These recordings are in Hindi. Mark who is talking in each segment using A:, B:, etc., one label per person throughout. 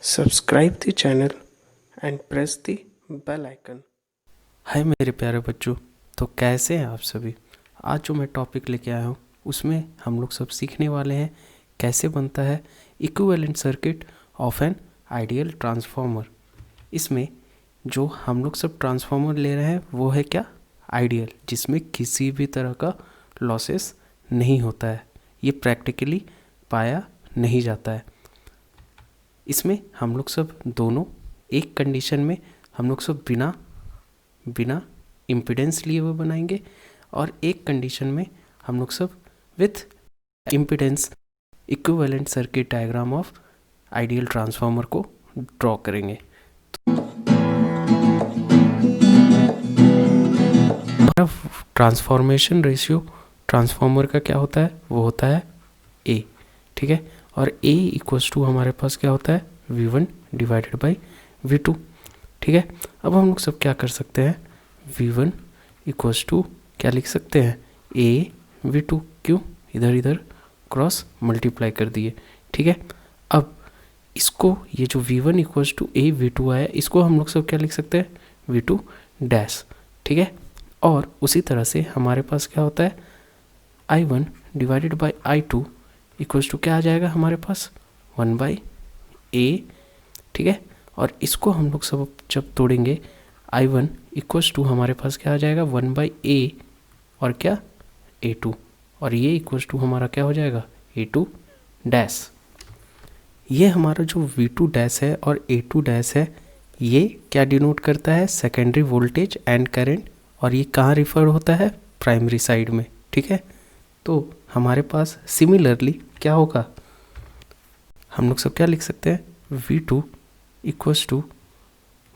A: Subscribe the channel and press the bell icon।
B: हाय मेरे प्यारे बच्चों, तो कैसे हैं आप सभी। आज जो मैं टॉपिक लेके आया हूँ उसमें हम लोग सब सीखने वाले हैं कैसे बनता है equivalent circuit of an ideal transformer. इसमें जो हम लोग सब ट्रांसफार्मर ले रहे हैं वो है क्या, आइडियल, जिसमें किसी भी तरह का लॉसेस नहीं होता है। ये प्रैक्टिकली पाया नहीं जाता है। इसमें हम लोग सब दोनों एक कंडीशन में हम लोग सब बिना इम्पीडेंस लिए हुए बनाएंगे, और एक कंडीशन में हम लोग सब with impedance equivalent circuit diagram of ideal transformer को ड्रॉ करेंगे। ट्रांसफॉर्मेशन रेशियो ट्रांसफार्मर का क्या होता है, वो होता है ए, ठीक है। और ए इक्वल्स टू हमारे पास क्या होता है, V1 डिवाइडेड बाई V2, ठीक है। अब हम लोग सब क्या कर सकते हैं, V1 इक्वल्स टू क्या लिख सकते हैं, ए V2, क्यों, इधर इधर क्रॉस मल्टीप्लाई कर दिए, ठीक है। अब इसको ये जो V1 equals to A V2 आया, इसको हम लोग सब क्या लिख सकते हैं, V2 डैश, ठीक है। और उसी तरह से हमारे पास क्या होता है, I1 divided by I2 equals to क्या आ जाएगा हमारे पास, 1 बाई ए, ठीक है। और इसको हम लोग सब जब तोड़ेंगे, I1 इक्वल्स टू हमारे पास क्या आ जाएगा, 1 बाई ए और क्या, A2, और ये इक्वल्स टू हमारा क्या हो जाएगा, A2 डैश। ये हमारा जो V2 डैश है और A2 डैश है, ये क्या डिनोट करता है, सेकेंडरी वोल्टेज एंड करंट, और ये कहाँ रिफर होता है, प्राइमरी साइड में, ठीक है। तो हमारे पास सिमिलरली क्या होगा, हम लोग सब क्या लिख सकते हैं, V2 equals to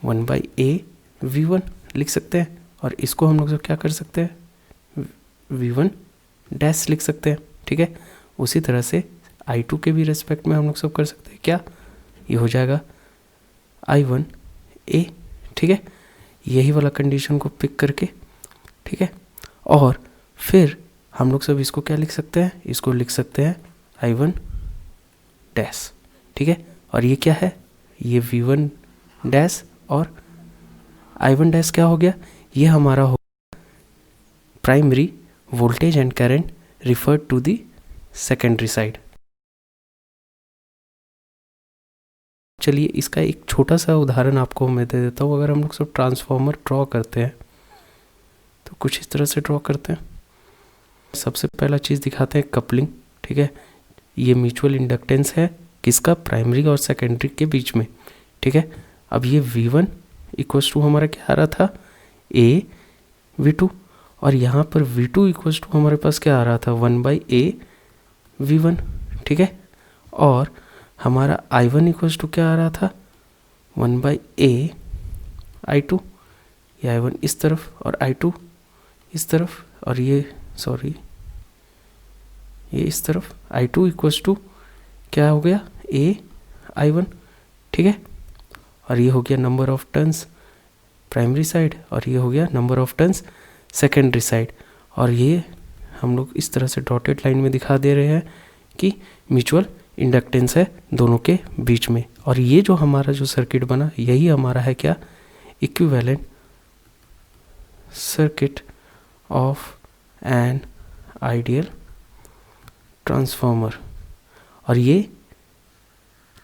B: 1 by A V1 लिख सकते हैं, और इसको हम लोग सब क्या कर सकते हैं, V1 डैश लिख सकते हैं, ठीक है। उसी तरह से I2 के भी रेस्पेक्ट में हम लोग सब कर सकते हैं क्या, ये हो जाएगा I1 ए, ठीक है। यही वाला कंडीशन को पिक करके, ठीक है। और फिर हम लोग सब इसको क्या लिख सकते हैं, इसको लिख सकते हैं I1 डैश, ठीक है। और ये क्या है, ये V1 डैश और I1 डैश क्या हो गया, ये हमारा हो primary voltage and current refer to the secondary side. चलिए इसका एक छोटा सा उदाहरण आपको मैं दे देता हूँ। अगर हम लोग सब ट्रांसफार्मर ड्रॉ करते हैं तो कुछ इस तरह से ड्रॉ करते हैं। सबसे पहला चीज़ दिखाते हैं कपलिंग, ठीक है। ये म्यूचुअल इंडक्टेंस है किसका, प्राइमरी और सेकेंडरी के बीच में, ठीक है। अब ये V1 इक्वल्स टू हमारा क्या आ रहा था, ए V2, और यहाँ पर V2 इक्वल्स टू हमारे पास क्या आ रहा था, 1 बाई ए V1, ठीक है। और हमारा I1 इक्वल्स टू क्या आ रहा था, 1 बाई ए I2, ये I1 इस तरफ और I2 इस तरफ, और ये ये इस तरफ, I2 इक्वल्स टू क्या हो गया, ए I1, ठीक है। और ये हो गया number of turns primary side, और ये हो गया number of turns secondary side. और ये हम लोग इस तरह से डॉटेड लाइन में दिखा दे रहे हैं कि म्यूचुअल इंडक्टेंस है दोनों के बीच में। और ये जो हमारा जो सर्किट बना, यही हमारा है क्या, equivalent circuit of an ideal transformer. और ये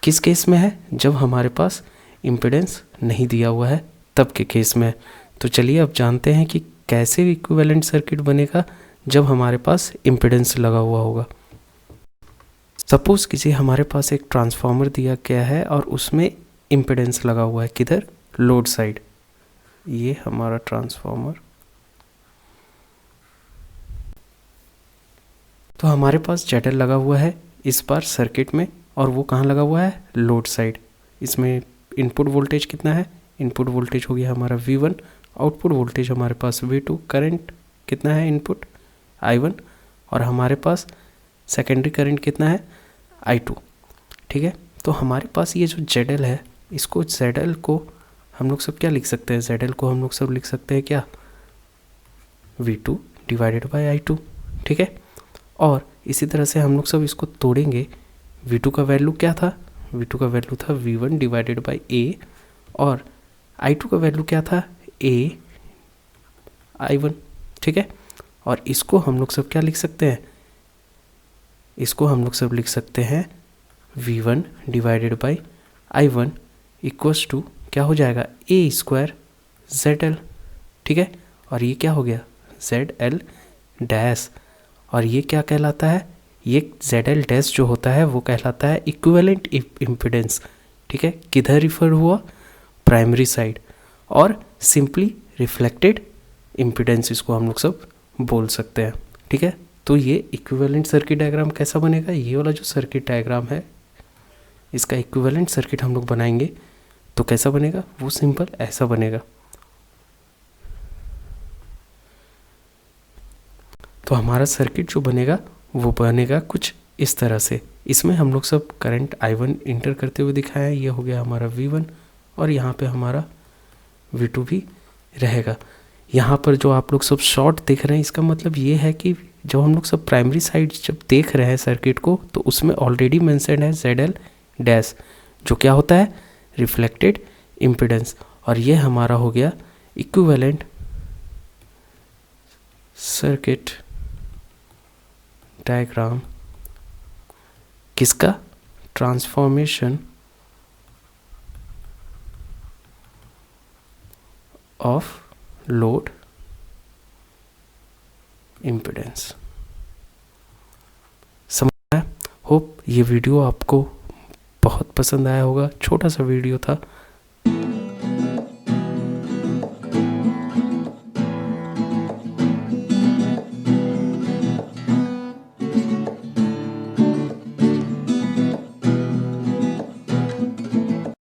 B: किस केस में है, जब हमारे पास इम्पीडेंस नहीं दिया हुआ है तब के केस में है। तो चलिए अब जानते हैं कि कैसे इक्विवेलेंट सर्किट बनेगा जब हमारे पास इम्पीडेंस लगा हुआ होगा। सपोज किसी हमारे पास एक ट्रांसफार्मर दिया गया है और उसमें इम्पीडेंस लगा हुआ है, किधर, लोड साइड। ये हमारा ट्रांसफार्मर, तो हमारे पास ZL लगा हुआ है इस बार सर्किट में, और वो कहाँ लगा हुआ है, लोड साइड। इसमें इनपुट वोल्टेज कितना है, इनपुट वोल्टेज हो गया हमारा V1, आउटपुट वोल्टेज हमारे पास V2, करंट कितना है इनपुट I1, और हमारे पास सेकेंडरी करंट कितना है I2, ठीक है। तो हमारे पास ये जो ZL है, इसको ZL को हम लोग सब क्या लिख सकते हैं, ZL को हम लोग सब लिख सकते हैं क्या, V2 डिवाइडेड बाई I2, ठीक है। और इसी तरह से हम लोग सब इसको तोड़ेंगे, V2 का वैल्यू क्या था, V2 का वैल्यू था V1 डिवाइडेड बाई ए, और I2 का वैल्यू क्या था A I1, ठीक है। और इसको हम लोग सब क्या लिख सकते हैं, इसको हम लोग सब लिख सकते हैं V1 divided by I1 equals to क्या हो जाएगा A स्क्वायर ZL, ठीक है। और ये क्या हो गया ZL डैश, और ये क्या कहलाता है, ये ZL डैश जो होता है वो कहलाता है इक्विवेलेंट इम्पीडेंस, ठीक है। किधर रिफर हुआ, प्राइमरी साइड, और सिंपली रिफ्लेक्टेड इम्पीडेंस इसको हम लोग सब बोल सकते हैं, ठीक है। तो ये इक्विवेलेंट सर्किट डायग्राम कैसा बनेगा, ये वाला जो सर्किट डायग्राम है इसका इक्विवेलेंट सर्किट हम लोग बनाएंगे तो कैसा बनेगा, वो सिंपल ऐसा बनेगा। तो हमारा सर्किट जो बनेगा वो बनेगा कुछ इस तरह से। इसमें हम लोग सब करंट I1 इंटर करते हुए दिखाया है, ये हो गया हमारा V1, और यहाँ पे हमारा V2 भी रहेगा। यहाँ पर जो आप लोग सब शॉर्ट देख रहे हैं इसका मतलब ये है कि जब हम लोग सब प्राइमरी साइड जब देख रहे हैं सर्किट को तो उसमें ऑलरेडी मेंशन है ZL डैश, जो क्या होता है रिफ्लेक्टेड इम्पीडेंस, और ये हमारा हो गया इक्विवेलेंट सर्किट डायग्राम किसका, ट्रांसफॉर्मेशन ऑफ लोड इम्पीडेंस। समझ आया? होप ये वीडियो आपको बहुत पसंद आया होगा, छोटा सा वीडियो था।